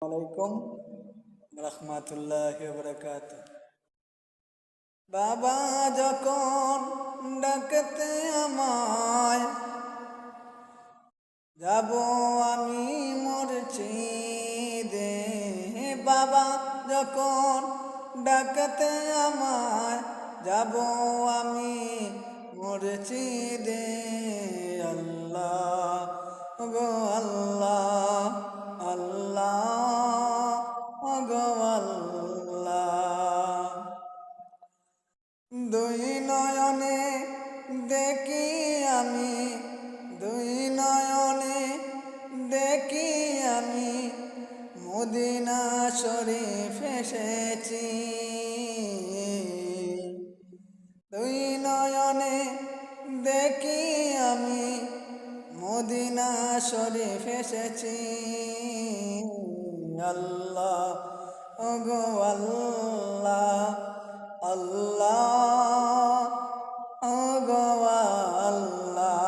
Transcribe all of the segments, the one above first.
আলাইকুম রহমতুল্লাহি ওয়া বারাকাতুহু। বাবা যখন ডাকতে আমায়, যাব আমি মসজিদে। বাবা যখন ডাকতে আমায়, যাব আমি মসজিদে। আল্লাহ গো আল্লাহ, আল্লাহ গো আল্লাহ। দুই নয়নে দেখি আমি, দুই নয়নে দেখি আমি, মদিনা শরীফ এসেছি। দুই নয়নে দেখি আমি, মদিনা শরীফ এসেছি। আল্লাহ গো আল্লাহ, আল্লাহ গো আল্লাহ।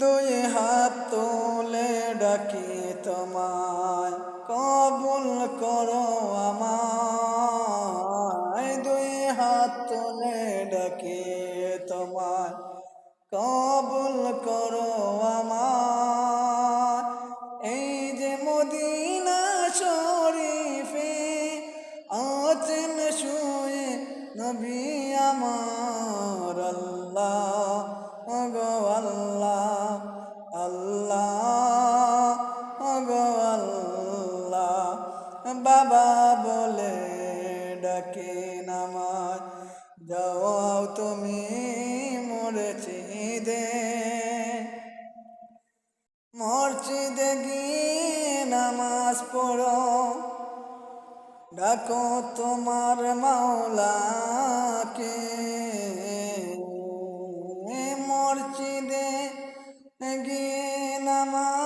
দুই হাত তুলে ডাকি তোমায়, কবুল করো আমায়। দুই হাত তুলে ডাকি তোমায়, কবুল করো আমায়। এই যে মদিনা শরীফে আছেন শুয়ে নবী আমার। আল্লাহ গো আল্লাহ, আল্লাহ গো আল্লাহ। বাবা বলে ডাকে নামাজ, যাও তুমি মসজিদে। মসজিদে গিয়ে নামাজ পড়ো, ডাকো তোমার মাওলাকে। মসজিদে গিয়ে নামাজ